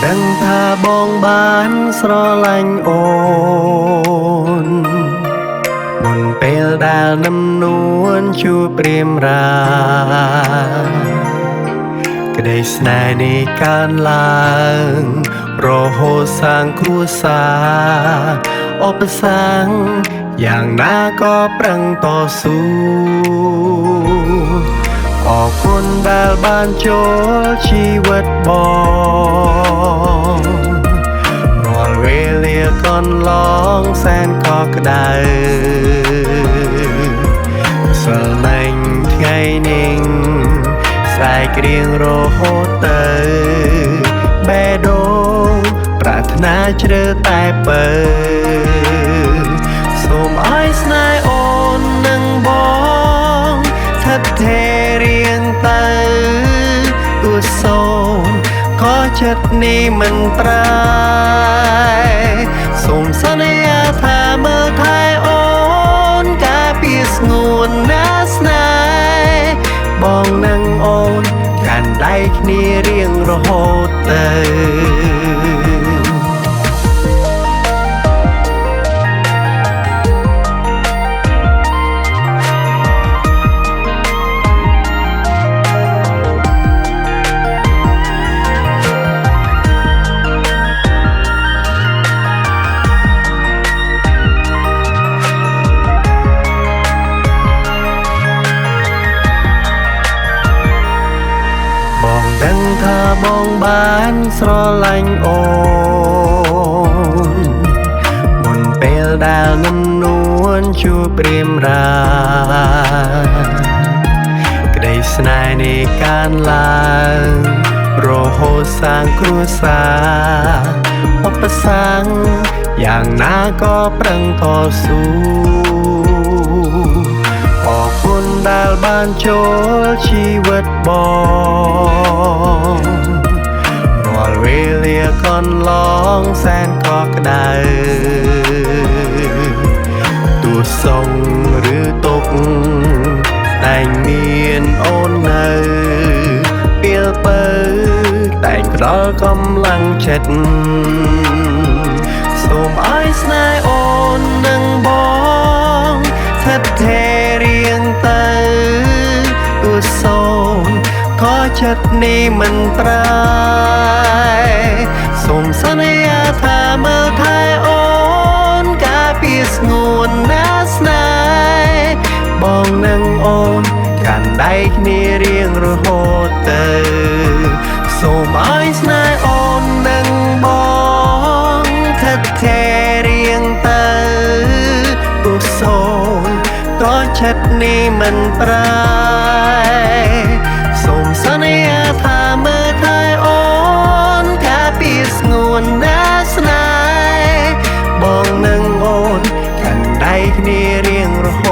ដឹងថាបងបានស្រឡាញ់អូនមុនពេលដែលនឹមនួនជួបព្រាមរាក្តីស្នេហ៍នេះកើនឡើងរហូតសាងគ្រួសារឧបសគ្គយ៉ាងណាក៏ប្រឹងតស៊ូអរគុណដែលបានចូលជីវិតបងរាល់វេលាកន្លងសែនកក់ក្ដៅស្រឡាញ់ថ្ងៃនេះស្អែករៀងរហូតទៅបេះដូងប្រាថ្នាជ្រើតែពើសូមឲ្យស្នេហ៍អូននឹងបងស្ថិតថេររៀងទៅទោះសូមក៏ចិត្តនេះមិនប្រែសូមសន្យាថាមើលថែអូនការពារស្ងួនណាស្នេហ៍បងនឹងអូនកាន់ដៃគ្នារៀងរហូតទៅដឹងថាបងបានស្រឡាញ់អូនមុនពេលដែលនឹមនួនជួបព្រាមរាក្តីស្នេហ៍នេះកើនឡើងរហូតសាងគ្រួសារឧបសគ្គយ៉ាងណាក៏ប្រឹងតស៊ូអរគុណដែលបានចូលជីវិតបងរាល់វេលាកន្លងសែនកក់ក្ដៅទោះសុខឬទុក្ខតែងមានអូននៅពេលបើតែងផ្ដល់កម្លាំងចិត្តសូមឲ្យស្នេហ៍អូននឹងបងស្ថិតថេររៀងទៅទោះសូមក៏ចិត្តនេះមិនប្រែសូមសន្យាថាមើលថែអូនការពារស្ងួនណាស្នេហ៍បងនឹងអូនកាន់ដៃគ្នារៀងរហូតទៅសូមឲ្យស្នេហ៍អូននឹងបងស្ថិតថេររៀងទៅទោះសូមក៏ចិត្តនេះមិនប្រែសូមសន្យាថាមើលថែអូនការពារស្ងួនណាស្នេហ៍បងនឹងអូនកាន់ដៃគ្នារៀងរហូ